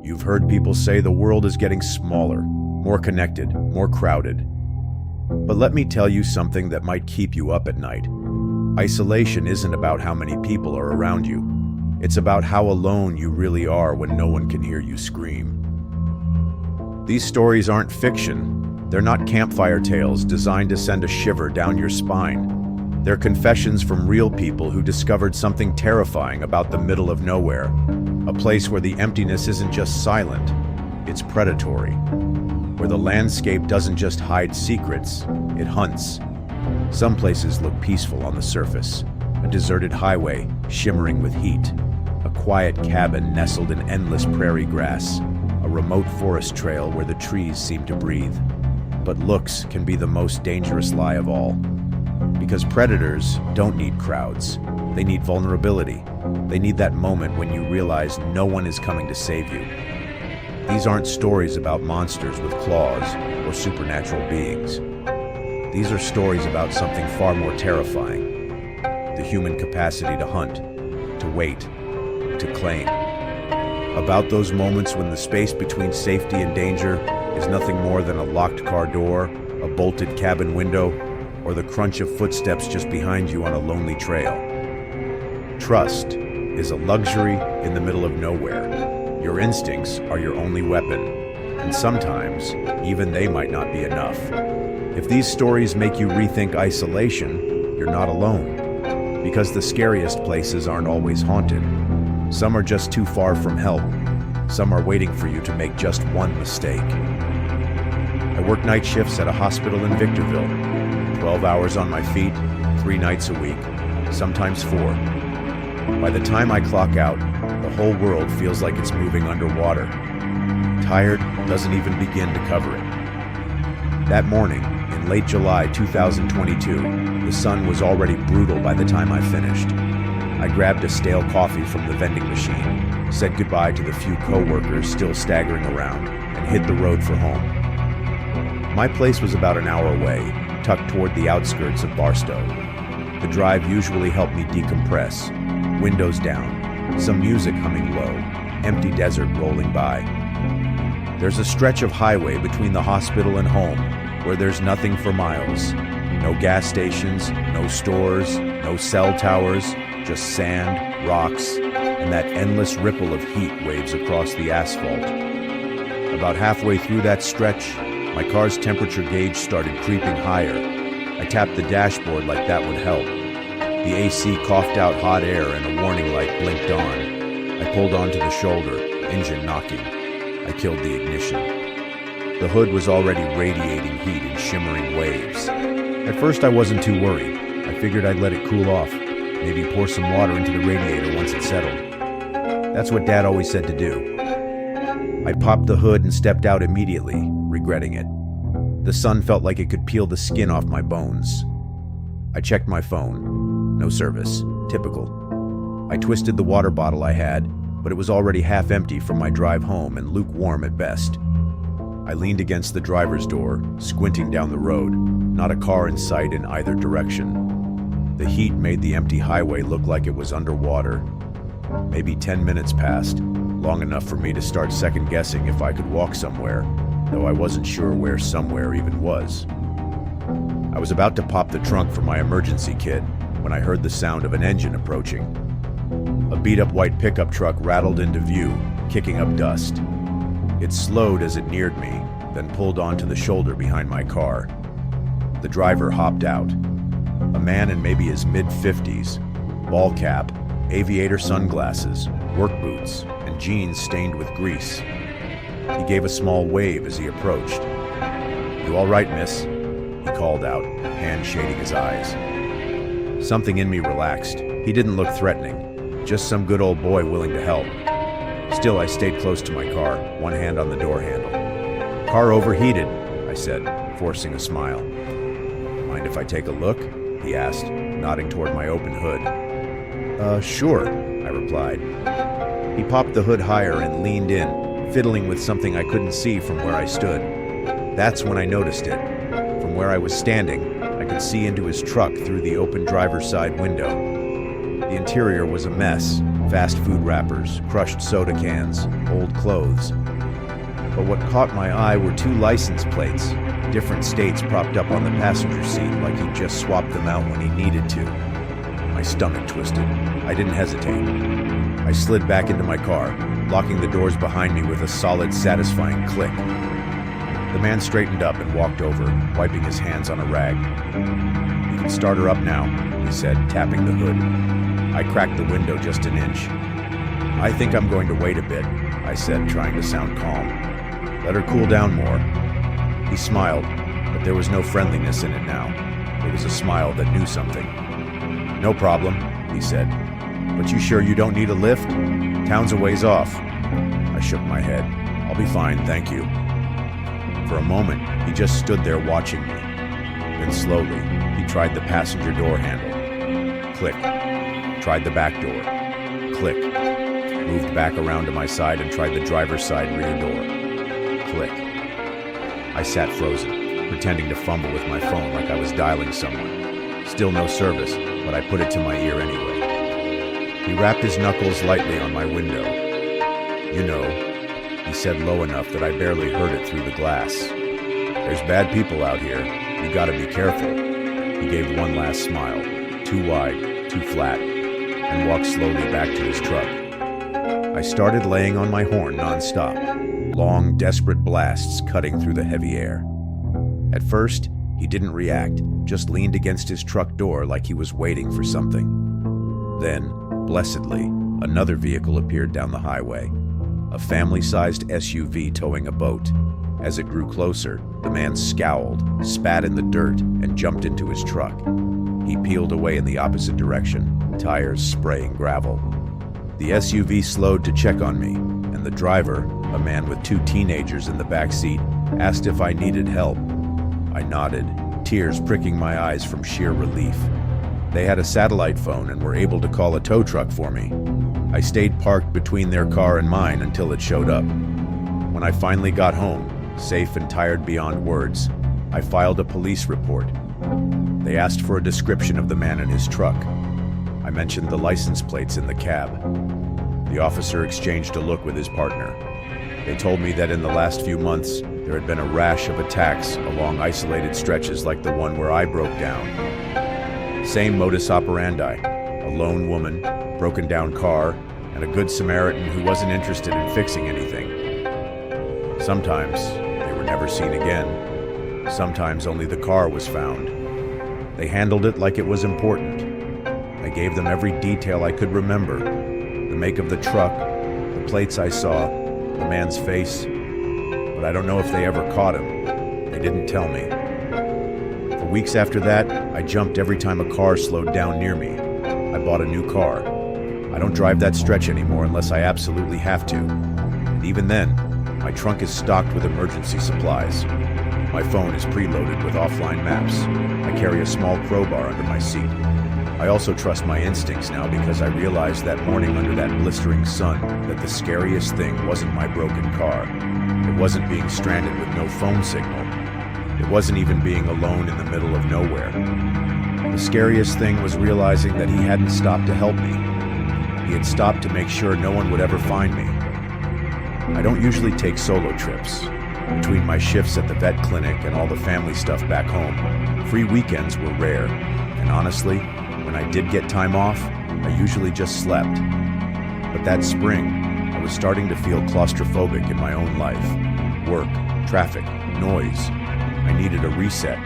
You've heard people say the world is getting smaller, more connected, more crowded. But let me tell you something that might keep you up at night. Isolation isn't about how many people are around you. It's about how alone you really are when no one can hear you scream. These stories aren't fiction. They're not campfire tales designed to send a shiver down your spine. They're confessions from real people who discovered something terrifying about the middle of nowhere, a place where the emptiness isn't just silent, it's predatory, where the landscape doesn't just hide secrets, it hunts. Some places look peaceful on the surface, a deserted highway shimmering with heat, a quiet cabin nestled in endless prairie grass, a remote forest trail where the trees seem to breathe. But looks can be the most dangerous lie of all. Because predators don't need crowds. They need vulnerability. They need that moment when you realize no one is coming to save you. These aren't stories about monsters with claws or supernatural beings. These are stories about something far more terrifying. The human capacity to hunt, to wait, to claim. About those moments when the space between safety and danger is nothing more than a locked car door, a bolted cabin window, or the crunch of footsteps just behind you on a lonely trail. Trust is a luxury in the middle of nowhere. Your instincts are your only weapon, and sometimes even they might not be enough. If these stories make you rethink isolation, you're not alone. Because the scariest places aren't always haunted. Some are just too far from help. Some are waiting for you to make just one mistake. I work night shifts at a hospital in Victorville. 12 hours on my feet, 3 nights a week, sometimes 4. By the time I clock out, the whole world feels like it's moving underwater. Tired doesn't even begin to cover it. That morning, in late July 2022, the sun was already brutal by the time I finished. I grabbed a stale coffee from the vending machine, said goodbye to the few co-workers still staggering around, and hit the road for home. My place was about an hour away, tucked toward the outskirts of Barstow. The drive usually helped me decompress. Windows down, some music humming low, empty desert rolling by. There's a stretch of highway between the hospital and home where there's nothing for miles. No gas stations, no stores, no cell towers, just sand, rocks, and that endless ripple of heat waves across the asphalt. About halfway through that stretch, my car's temperature gauge started creeping higher. I tapped the dashboard like that would help. The AC coughed out hot air and a warning light blinked on. I pulled onto the shoulder, engine knocking. I killed the ignition. The hood was already radiating heat in shimmering waves. At first I wasn't too worried. I figured I'd let it cool off, maybe pour some water into the radiator once it settled. That's what Dad always said to do. I popped the hood and stepped out immediately, regretting it. The sun felt like it could peel the skin off my bones. I checked my phone. No service. Typical. I twisted the water bottle I had, but it was already half empty from my drive home and lukewarm at best. I leaned against the driver's door, squinting down the road, not a car in sight in either direction. The heat made the empty highway look like it was underwater. Maybe 10 minutes passed, long enough for me to start second-guessing if I could walk somewhere, though I wasn't sure where somewhere even was. I was about to pop the trunk for my emergency kit when I heard the sound of an engine approaching. A beat-up white pickup truck rattled into view, kicking up dust. It slowed as it neared me, then pulled onto the shoulder behind my car. The driver hopped out. A man in maybe his mid-50s, ball cap, aviator sunglasses, work boots, and jeans stained with grease. He gave a small wave as he approached. "You all right, miss?" he called out, hand shading his eyes. Something in me relaxed. He didn't look threatening, just some good old boy willing to help. Still, I stayed close to my car, one hand on the door handle. "Car overheated," I said, forcing a smile. "Mind if I take a look?" he asked, nodding toward my open hood. Sure," I replied. He popped the hood higher and leaned in, fiddling with something I couldn't see from where I stood. That's when I noticed it. From where I was standing, I could see into his truck through the open driver's side window. The interior was a mess, Fast food wrappers, crushed soda cans, old clothes. But what caught my eye were 2 license plates, different states propped up on the passenger seat like he'd just swapped them out when he needed to. My stomach twisted. I didn't hesitate. I slid back into my car, locking the doors behind me with a solid, satisfying click. The man straightened up and walked over, wiping his hands on a rag. "You can start her up now," he said, tapping the hood. I cracked the window just an inch. "I think I'm going to wait a bit," I said, trying to sound calm. "Let her cool down more." He smiled, but there was no friendliness in it now. It was a smile that knew something. "No problem," he said. "But you sure you don't need a lift? Town's a ways off." I shook my head. "I'll be fine, thank you." For a moment, he just stood there watching me. Then slowly, he tried the passenger door handle. Click. Tried the back door. Click. Moved back around to my side and tried the driver's side rear door. Click. I sat frozen, pretending to fumble with my phone like I was dialing someone. Still no service, but I put it to my ear anyway. He wrapped his knuckles lightly on my window. "You know," he said low enough that I barely heard it through the glass. "There's bad people out here. You gotta be careful." He gave one last smile, too wide, too flat, and walked slowly back to his truck. I started laying on my horn nonstop, long, desperate blasts cutting through the heavy air. At first, he didn't react, just leaned against his truck door like he was waiting for something. Then, blessedly, another vehicle appeared down the highway, a family-sized SUV towing a boat. As it grew closer, the man scowled, spat in the dirt, and jumped into his truck. He peeled away in the opposite direction, tires spraying gravel. The SUV slowed to check on me, and the driver, a man with 2 teenagers in the back seat, asked if I needed help. I nodded, tears pricking my eyes from sheer relief. They had a satellite phone and were able to call a tow truck for me. I stayed parked between their car and mine until it showed up. When I finally got home, safe and tired beyond words, I filed a police report. They asked for a description of the man in his truck. I mentioned the license plates in the cab. The officer exchanged a look with his partner. They told me that in the last few months, there had been a rash of attacks along isolated stretches like the one where I broke down. Same modus operandi, a lone woman, broken down car, and a good Samaritan who wasn't interested in fixing anything. Sometimes they were never seen again. Sometimes only the car was found. They handled it like it was important. I gave them every detail I could remember. The make of the truck, the plates I saw, the man's face. But I don't know if they ever caught him. They didn't tell me. For weeks after that, I jumped every time a car slowed down near me. I bought a new car. I don't drive that stretch anymore unless I absolutely have to. And even then, my trunk is stocked with emergency supplies. My phone is preloaded with offline maps. I carry a small crowbar under my seat. I also trust my instincts now because I realized that morning under that blistering sun that the scariest thing wasn't my broken car. It wasn't being stranded with no phone signal. It wasn't even being alone in the middle of nowhere. The scariest thing was realizing that he hadn't stopped to help me. He had stopped to make sure no one would ever find me. I don't usually take solo trips. Between my shifts at the vet clinic and all the family stuff back home, free weekends were rare. And honestly, when I did get time off, I usually just slept. But that spring, I was starting to feel claustrophobic in my own life. Work, traffic, noise. I needed a reset,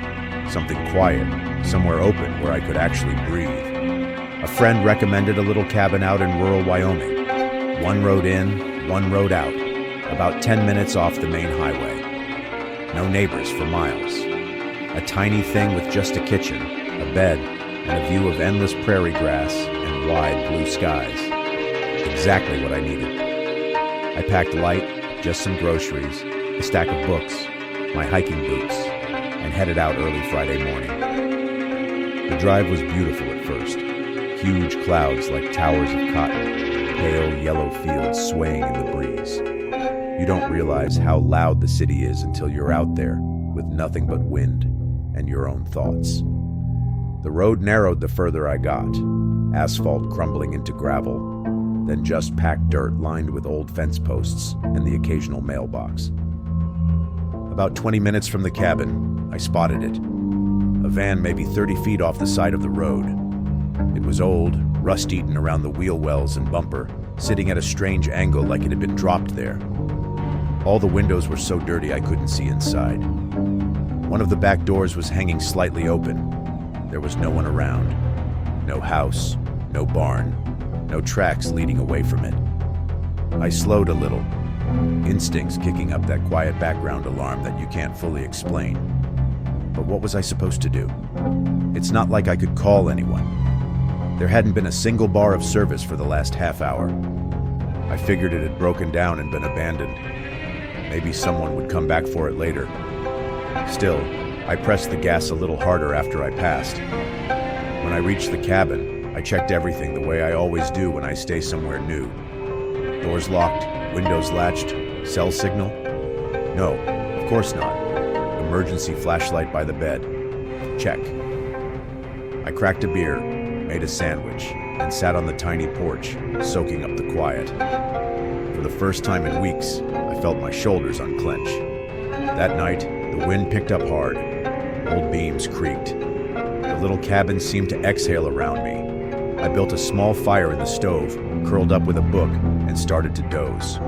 something quiet, somewhere open where I could actually breathe. A friend recommended a little cabin out in rural Wyoming. One road in, one road out, about 10 minutes off the main highway. No neighbors for miles. A tiny thing with just a kitchen, a bed, and a view of endless prairie grass and wide blue skies. Exactly what I needed. I packed light, just some groceries, a stack of books, my hiking boots, and headed out early Friday morning. The drive was beautiful at first. Huge clouds like towers of cotton, pale yellow fields swaying in the breeze. You don't realize how loud the city is until you're out there with nothing but wind and your own thoughts. The road narrowed the further I got, asphalt crumbling into gravel. than just packed dirt lined with old fence posts and the occasional mailbox. About 20 minutes from the cabin, I spotted it. A van maybe 30 feet off the side of the road. It was old, rust-eaten around the wheel wells and bumper, sitting at a strange angle like it had been dropped there. All the windows were so dirty I couldn't see inside. One of the back doors was hanging slightly open. There was no one around. No house, no barn, no tracks leading away from it. I slowed a little, instincts kicking up that quiet background alarm that you can't fully explain. But what was I supposed to do? It's not like I could call anyone. There hadn't been a single bar of service for the last half hour. I figured it had broken down and been abandoned. Maybe someone would come back for it later. Still, I pressed the gas a little harder after I passed. When I reached the cabin, I checked everything the way I always do when I stay somewhere new. Doors locked, windows latched, cell signal? No, of course not. Emergency flashlight by the bed. Check. I cracked a beer, made a sandwich, and sat on the tiny porch, soaking up the quiet. For the first time in weeks, I felt my shoulders unclench. That night, the wind picked up hard. Old beams creaked. The little cabin seemed to exhale around me. I built a small fire in the stove, curled up with a book, and started to doze.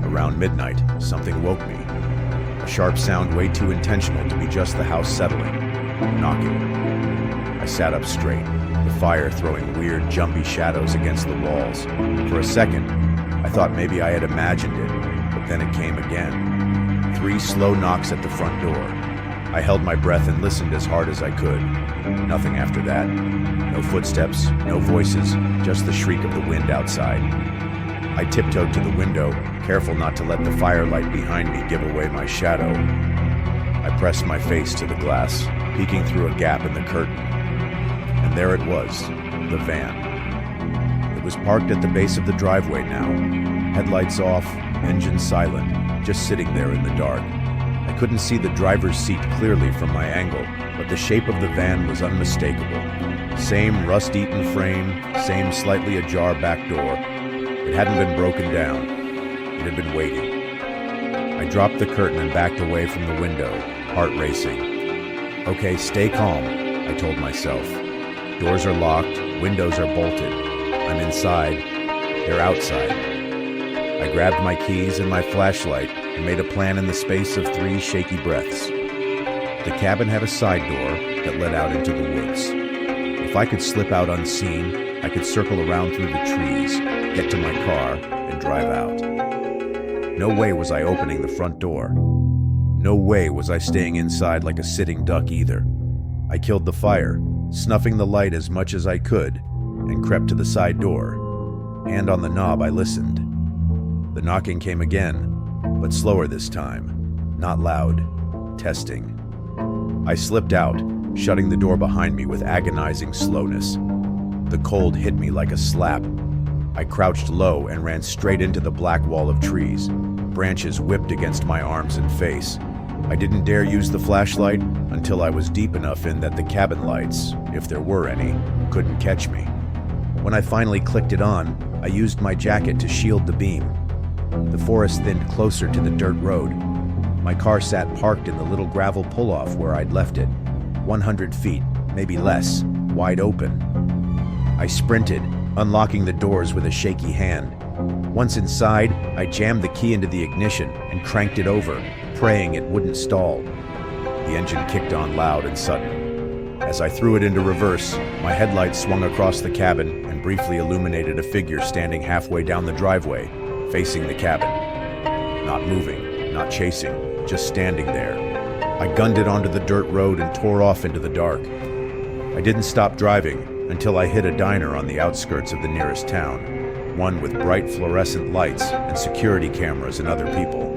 Around midnight, something woke me. A sharp sound way too intentional to be just the house settling. Knocking. I sat up straight, the fire throwing weird, jumpy shadows against the walls. For a second, I thought maybe I had imagined it, but then it came again. 3 slow knocks at the front door. I held my breath and listened as hard as I could. Nothing after that. No footsteps, no voices, just the shriek of the wind outside. I tiptoed to the window, careful not to let the firelight behind me give away my shadow. I pressed my face to the glass, peeking through a gap in the curtain. And there it was, the van. It was parked at the base of the driveway now, headlights off, engine silent, just sitting there in the dark. I couldn't see the driver's seat clearly from my angle, but the shape of the van was unmistakable. Same rust-eaten frame, same slightly ajar back door. It hadn't been broken down. It had been waiting. I dropped the curtain and backed away from the window, heart racing. Okay, stay calm, I told myself. Doors are locked, windows are bolted. I'm inside, they're outside. I grabbed my keys and my flashlight and made a plan in the space of 3 shaky breaths. The cabin had a side door that led out into the woods. If I could slip out unseen, I could circle around through the trees, get to my car, and drive out. No way was I opening the front door. No way was I staying inside like a sitting duck either. I killed the fire, snuffing the light as much as I could, and crept to the side door. Hand on the knob, I listened. The knocking came again, but slower this time. Not loud. Testing. I slipped out, shutting the door behind me with agonizing slowness. The cold hit me like a slap. I crouched low and ran straight into the black wall of trees. Branches whipped against my arms and face. I didn't dare use the flashlight until I was deep enough in that the cabin lights, if there were any, couldn't catch me. When I finally clicked it on, I used my jacket to shield the beam. The forest thinned closer to the dirt road. My car sat parked in the little gravel pull-off where I'd left it, 100 feet, maybe less, wide open. I sprinted, unlocking the doors with a shaky hand. Once inside, I jammed the key into the ignition and cranked it over, praying it wouldn't stall. The engine kicked on loud and sudden. As I threw it into reverse, my headlights swung across the cabin and briefly illuminated a figure standing halfway down the driveway, facing the cabin. Not moving, not chasing, just standing there. I gunned it onto the dirt road and tore off into the dark. I didn't stop driving until I hit a diner on the outskirts of the nearest town, one with bright fluorescent lights and security cameras and other people.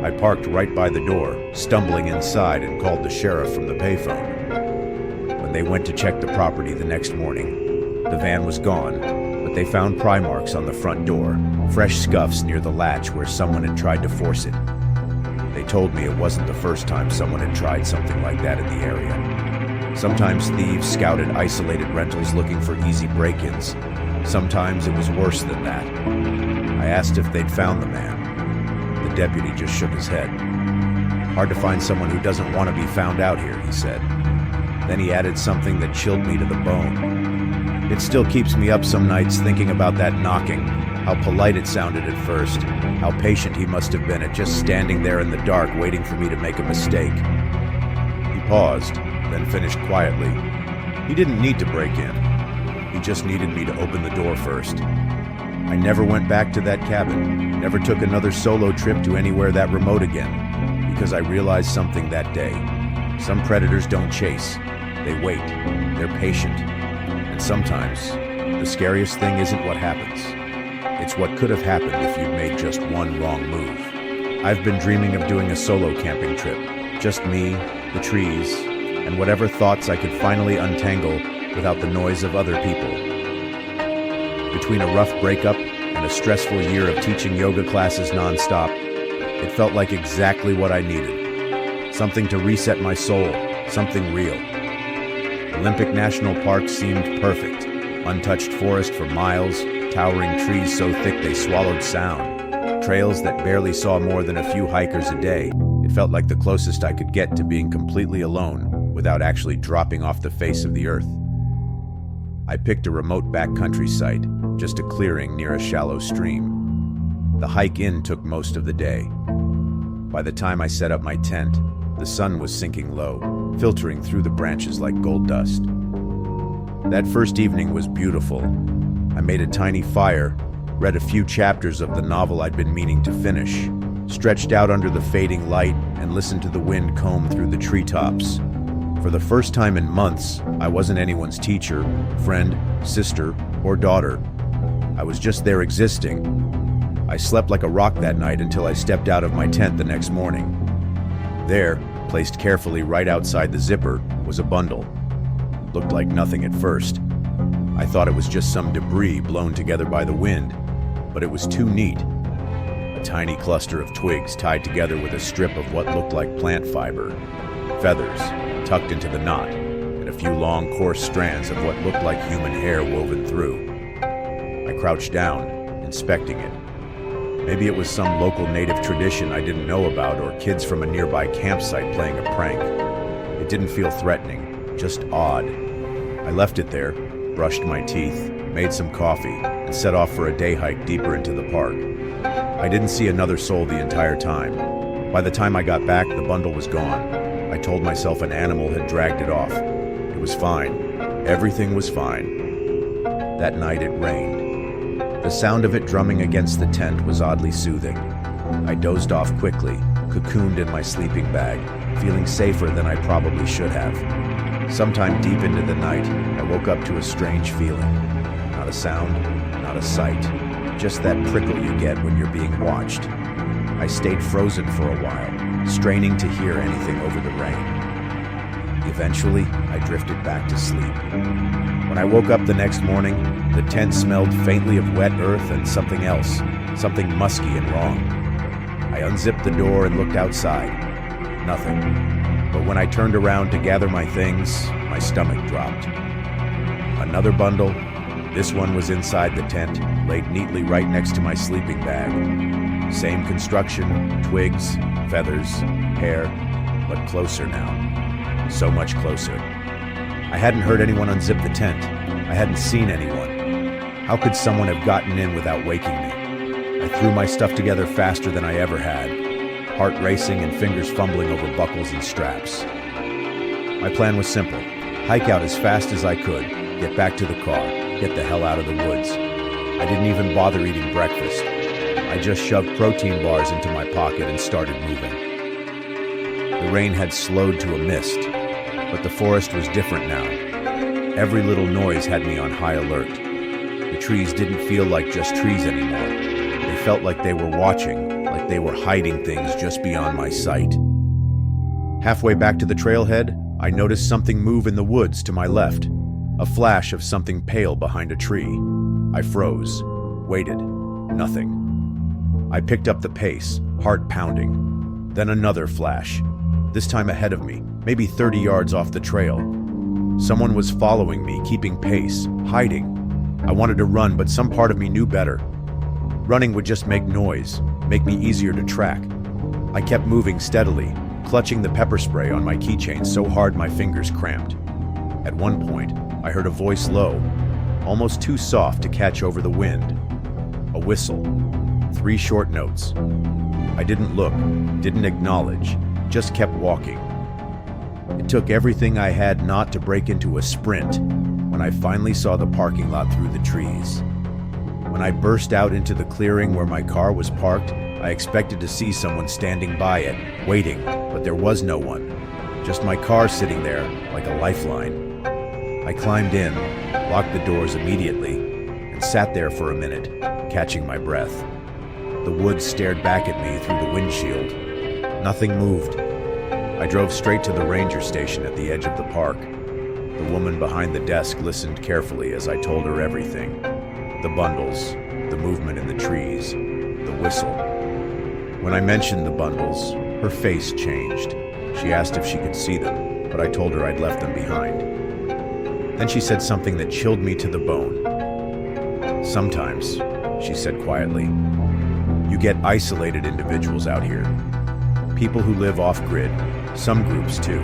I parked right by the door, stumbling inside, and called the sheriff from the payphone. When they went to check the property the next morning, the van was gone, but they found pry marks on the front door, fresh scuffs near the latch where someone had tried to force it. They told me it wasn't the first time someone had tried something like that in the area. Sometimes thieves scouted isolated rentals looking for easy break-ins. Sometimes it was worse than that. I asked if they'd found the man. The deputy just shook his head. "Hard to find someone who doesn't want to be found out here," he said. Then he added something that chilled me to the bone. "It still keeps me up some nights thinking about that knocking, how polite it sounded at first, how patient he must have been at just standing there in the dark waiting for me to make a mistake." He paused, then finished quietly. He didn't need to break in. He just needed me to open the door first. I never went back to that cabin, never took another solo trip to anywhere that remote again, because I realized something that day. Some predators don't chase. They wait. They're patient. And sometimes, the scariest thing isn't what happens. It's what could have happened if you'd made just one wrong move. I've been dreaming of doing a solo camping trip. Just me, the trees, and whatever thoughts I could finally untangle without the noise of other people. Between a rough breakup and a stressful year of teaching yoga classes nonstop, it felt like exactly what I needed. Something to reset my soul, something real. Olympic National Park seemed perfect. Untouched forest for miles, towering trees so thick they swallowed sound. Trails that barely saw more than a few hikers a day. It felt like the closest I could get to being completely alone without actually dropping off the face of the earth. I picked a remote backcountry site, just a clearing near a shallow stream. The hike in took most of the day. By the time I set up my tent, the sun was sinking low, filtering through the branches like gold dust. That first evening was beautiful. I made a tiny fire, read a few chapters of the novel I'd been meaning to finish, stretched out under the fading light, and listened to the wind comb through the treetops. For the first time in months, I wasn't anyone's teacher, friend, sister, or daughter. I was just there existing. I slept like a rock that night until I stepped out of my tent the next morning. There, placed carefully right outside the zipper, was a bundle. Looked like nothing at first. I thought it was just some debris blown together by the wind, but it was too neat. A tiny cluster of twigs tied together with a strip of what looked like plant fiber, feathers tucked into the knot, and a few long, coarse strands of what looked like human hair woven through. I crouched down, inspecting it. Maybe it was some local native tradition I didn't know about, or kids from a nearby campsite playing a prank. It didn't feel threatening, just odd. I left it there, brushed my teeth, made some coffee, and set off for a day hike deeper into the park. I didn't see another soul the entire time. By the time I got back, the bundle was gone. I told myself an animal had dragged it off. It was fine. Everything was fine. That night it rained. The sound of it drumming against the tent was oddly soothing. I dozed off quickly, cocooned in my sleeping bag, feeling safer than I probably should have. Sometime deep into the night, I woke up to a strange feeling. Not a sound, not a sight. Just that prickle you get when you're being watched. I stayed frozen for a while, straining to hear anything over the rain. Eventually, I drifted back to sleep. When I woke up the next morning, the tent smelled faintly of wet earth and something else, something musky and wrong. I unzipped the door and looked outside. Nothing. But when I turned around to gather my things, my stomach dropped. Another bundle. This one was inside the tent, laid neatly right next to my sleeping bag. Same construction, twigs, feathers, hair, but closer now. So much closer. I hadn't heard anyone unzip the tent. I hadn't seen anyone. How could someone have gotten in without waking me? I threw my stuff together faster than I ever had, heart racing and fingers fumbling over buckles and straps. My plan was simple. Hike out as fast as I could, get back to the car, get the hell out of the woods. I didn't even bother eating breakfast. I just shoved protein bars into my pocket and started moving. The rain had slowed to a mist, but the forest was different now. Every little noise had me on high alert. The trees didn't feel like just trees anymore. They felt like they were watching, like they were hiding things just beyond my sight. Halfway back to the trailhead, I noticed something move in the woods to my left, a flash of something pale behind a tree. I froze, waited, nothing. I picked up the pace, heart pounding. Then another flash, this time ahead of me, maybe 30 yards off the trail. Someone was following me, keeping pace, hiding. I wanted to run, but some part of me knew better. Running would just make noise, make me easier to track. I kept moving steadily, clutching the pepper spray on my keychain so hard my fingers cramped. At one point, I heard a voice low, almost too soft to catch over the wind. A whistle. 3 short notes. I didn't look, didn't acknowledge, just kept walking. It took everything I had not to break into a sprint when I finally saw the parking lot through the trees. When I burst out into the clearing where my car was parked, I expected to see someone standing by it, waiting, but there was no one. Just my car sitting there, like a lifeline. I climbed in, locked the doors immediately, and sat there for a minute, catching my breath. The woods stared back at me through the windshield. Nothing moved. I drove straight to the ranger station at the edge of the park. The woman behind the desk listened carefully as I told her everything. The bundles, the movement in the trees, the whistle. When I mentioned the bundles, her face changed. She asked if she could see them, but I told her I'd left them behind. Then she said something that chilled me to the bone. "Sometimes," she said quietly, "you get isolated individuals out here. People who live off-grid, some groups too.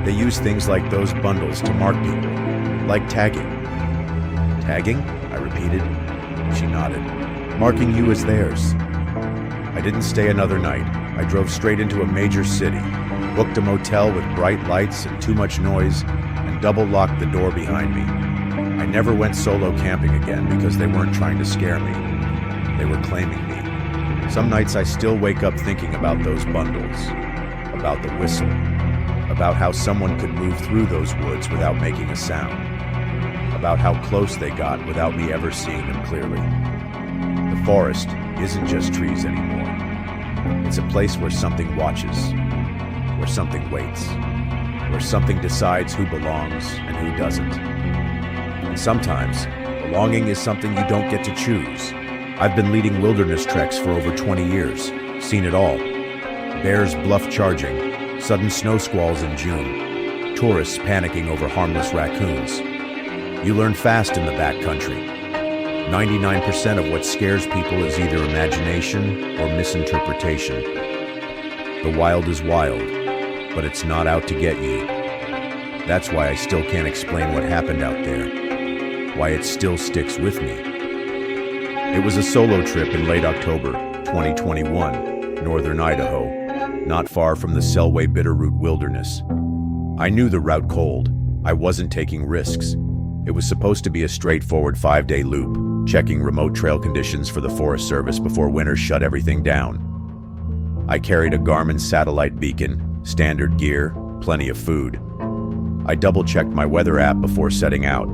They use things like those bundles to mark people, like tagging." "Tagging?" I repeated. She nodded. "Marking you as theirs." I didn't stay another night. I drove straight into a major city, booked a motel with bright lights and too much noise, and double-locked the door behind me. I never went solo camping again because they weren't trying to scare me. They were claiming me. Some nights I still wake up thinking about those bundles, about the whistle, about how someone could move through those woods without making a sound, about how close they got without me ever seeing them clearly. The forest isn't just trees anymore. It's a place where something watches, where something waits, where something decides who belongs and who doesn't. And sometimes, belonging is something you don't get to choose. I've been leading wilderness treks for over 20 years, seen it all. Bears bluff charging, sudden snow squalls in June, tourists panicking over harmless raccoons. You learn fast in the backcountry. 99% of what scares people is either imagination or misinterpretation. The wild is wild, but it's not out to get you. That's why I still can't explain what happened out there, why it still sticks with me. It was a solo trip in late October 2021, northern Idaho, not far from the Selway Bitterroot Wilderness. I knew the route cold. I wasn't taking risks. It was supposed to be a straightforward 5-day loop, checking remote trail conditions for the Forest Service before winter shut everything down. I carried a Garmin satellite beacon, standard gear, plenty of food. I double-checked my weather app before setting out.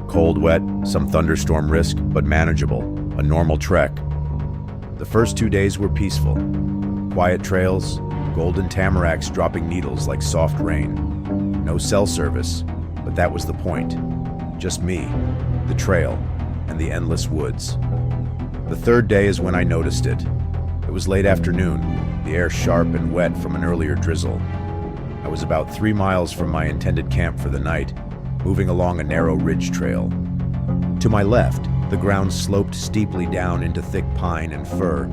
Cold, wet, some thunderstorm risk, but manageable, a normal trek. The first 2 days were peaceful. Quiet trails, golden tamaracks dropping needles like soft rain. No cell service, but that was the point. Just me, the trail, and the endless woods. The third day is when I noticed it. It was late afternoon, the air sharp and wet from an earlier drizzle. I was about 3 miles from my intended camp for the night, moving along a narrow ridge trail. To my left, the ground sloped steeply down into thick pine and fir.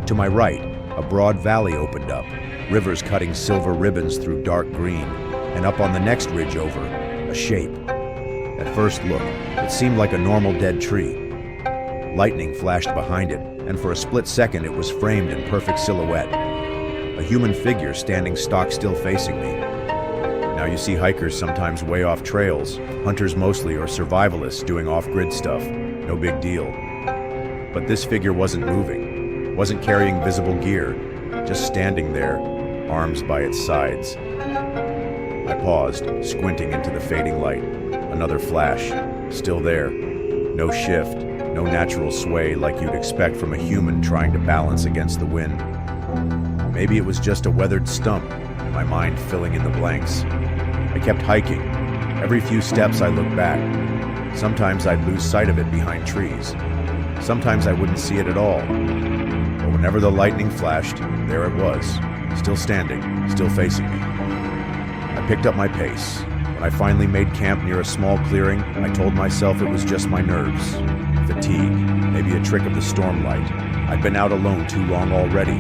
To my right, a broad valley opened up, rivers cutting silver ribbons through dark green, and up on the next ridge over, a shape. At first look, it seemed like a normal dead tree. Lightning flashed behind it, and for a split second it was framed in perfect silhouette. A human figure standing stock still facing me. Now you see hikers sometimes way off trails, hunters mostly or survivalists doing off-grid stuff. No big deal. But this figure wasn't moving, wasn't carrying visible gear, just standing there, arms by its sides. I paused, squinting into the fading light. Another flash, still there. No shift, no natural sway like you'd expect from a human trying to balance against the wind. Maybe it was just a weathered stump, my mind filling in the blanks. I kept hiking. Every few steps I looked back. Sometimes I'd lose sight of it behind trees. Sometimes I wouldn't see it at all. But whenever the lightning flashed, there it was, still standing, still facing me. I picked up my pace, When I finally made camp near a small clearing, I told myself it was just my nerves. Fatigue, maybe a trick of the stormlight. I'd been out alone too long already.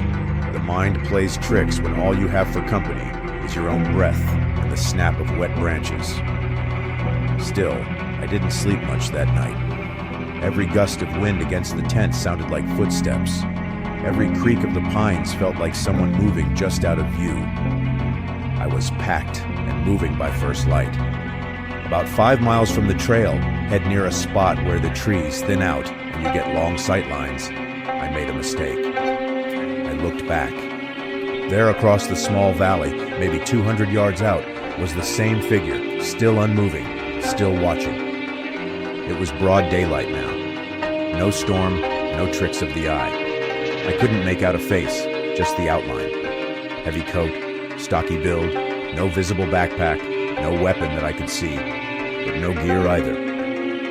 The mind plays tricks when all you have for company is your own breath and the snap of wet branches. Still, I didn't sleep much that night. Every gust of wind against the tent sounded like footsteps. Every creak of the pines felt like someone moving just out of view. I was packed and moving by first light. About 5 miles from the trail, head near a spot where the trees thin out and you get long sight lines. I made a mistake. I looked back. There across the small valley, maybe 200 yards out, was the same figure, still unmoving, still watching. It was broad daylight now. No storm, no tricks of the eye. I couldn't make out a face, just the outline. Heavy coat, stocky build, no visible backpack, no weapon that I could see, but no gear either.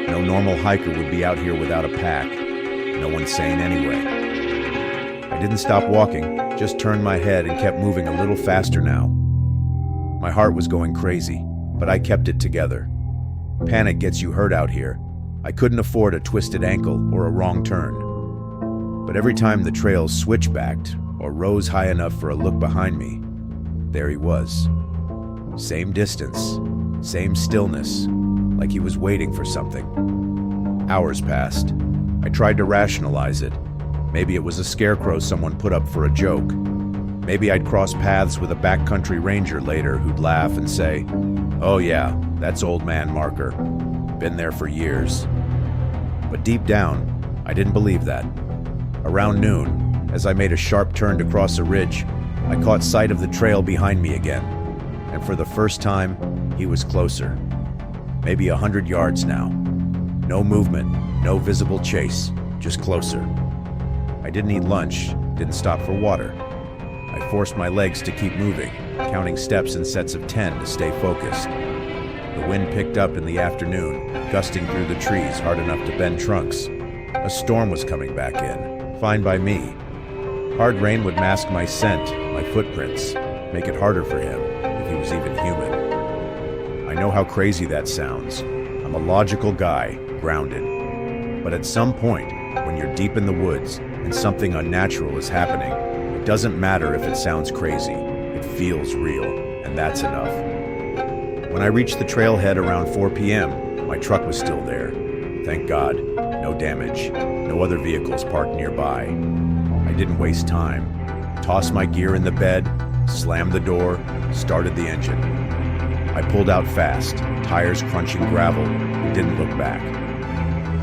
No normal hiker would be out here without a pack. No one sane anyway. I didn't stop walking, just turned my head and kept moving a little faster now. My heart was going crazy, but I kept it together. Panic gets you hurt out here. I couldn't afford a twisted ankle or a wrong turn. But every time the trail switchbacked or rose high enough for a look behind me, there he was. Same distance, same stillness, like he was waiting for something. Hours passed. I tried to rationalize it. Maybe it was a scarecrow someone put up for a joke. Maybe I'd cross paths with a backcountry ranger later who'd laugh and say, "Oh yeah, that's old man Marker. Been there for years." But deep down, I didn't believe that. Around noon, as I made a sharp turn to cross a ridge, I caught sight of the trail behind me again. And for the first time, he was closer. Maybe 100 yards now. No movement, no visible chase, just closer. I didn't eat lunch, didn't stop for water. I forced my legs to keep moving, counting steps in sets of 10 to stay focused. The wind picked up in the afternoon, gusting through the trees hard enough to bend trunks. A storm was coming back in. Fine by me. Hard rain would mask my scent, my footprints, make it harder for him, if he was even human. I know how crazy that sounds. I'm a logical guy, grounded. But at some point, when you're deep in the woods and something unnatural is happening, it doesn't matter if it sounds crazy. It feels real, and that's enough. When I reached the trailhead around 4 p.m., my truck was still there. Thank God. No damage. No other vehicles parked nearby. I didn't waste time. Tossed my gear in the bed, slammed the door, started the engine. I pulled out fast, tires crunching gravel, and didn't look back.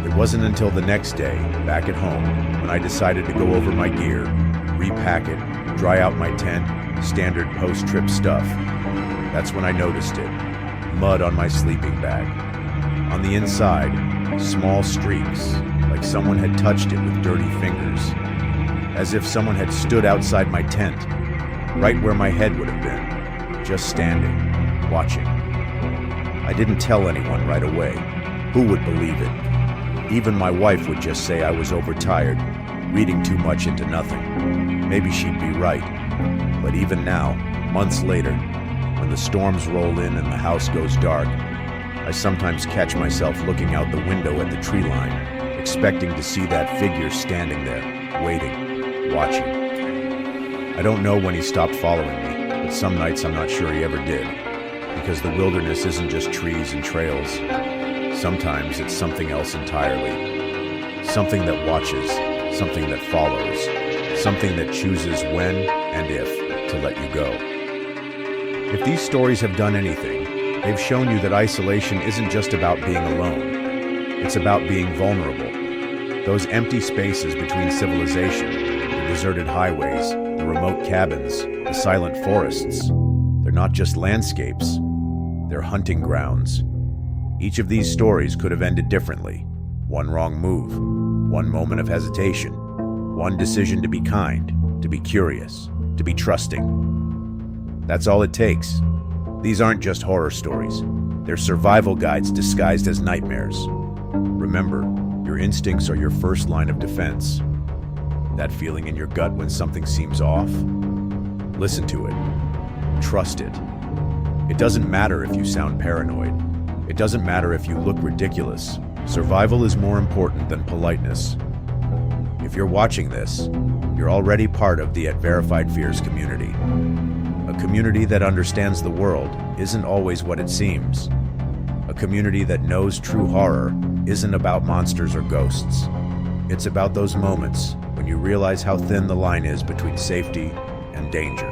It wasn't until the next day, back at home, when I decided to go over my gear, repack it, dry out my tent, standard post-trip stuff. That's when I noticed it. Mud on my sleeping bag. On the inside, small streaks, like someone had touched it with dirty fingers. As if someone had stood outside my tent, right where my head would have been, just standing, watching. I didn't tell anyone right away. Who would believe it? Even my wife would just say I was overtired, reading too much into nothing. Maybe she'd be right. But even now, months later, when the storms roll in and the house goes dark, I sometimes catch myself looking out the window at the tree line, expecting to see that figure standing there, waiting, watching. I don't know when he stopped following me, but some nights I'm not sure he ever did, because the wilderness isn't just trees and trails. Sometimes it's something else entirely. Something that watches, something that follows, something that chooses when and if to let you go. If these stories have done anything, they've shown you that isolation isn't just about being alone. It's about being vulnerable. Those empty spaces between civilization, the deserted highways, the remote cabins, the silent forests, they're not just landscapes, they're hunting grounds. Each of these stories could have ended differently. One wrong move, one moment of hesitation, one decision to be kind, to be curious, to be trusting. That's all it takes. These aren't just horror stories. They're survival guides disguised as nightmares. Remember, your instincts are your first line of defense. That feeling in your gut when something seems off? Listen to it. Trust it. It doesn't matter if you sound paranoid. It doesn't matter if you look ridiculous. Survival is more important than politeness. If you're watching this, you're already part of the Verified Fears community. A community that understands the world isn't always what it seems. A community that knows true horror isn't about monsters or ghosts. It's about those moments when you realize how thin the line is between safety and danger.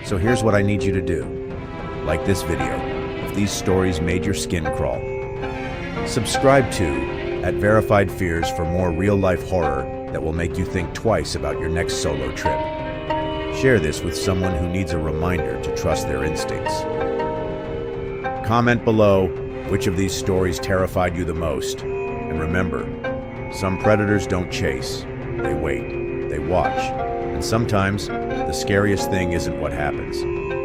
So here's what I need you to do. Like this video if these stories made your skin crawl. Subscribe to Verified Fears for more real-life horror that will make you think twice about your next solo trip. Share this with someone who needs a reminder to trust their instincts. Comment below which of these stories terrified you the most. And remember, some predators don't chase, they wait, they watch. And sometimes, the scariest thing isn't what happens.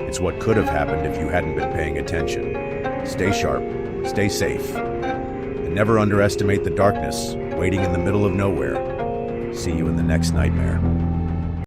It's what could have happened if you hadn't been paying attention. Stay sharp, stay safe, and never underestimate the darkness waiting in the middle of nowhere. See you in the next nightmare.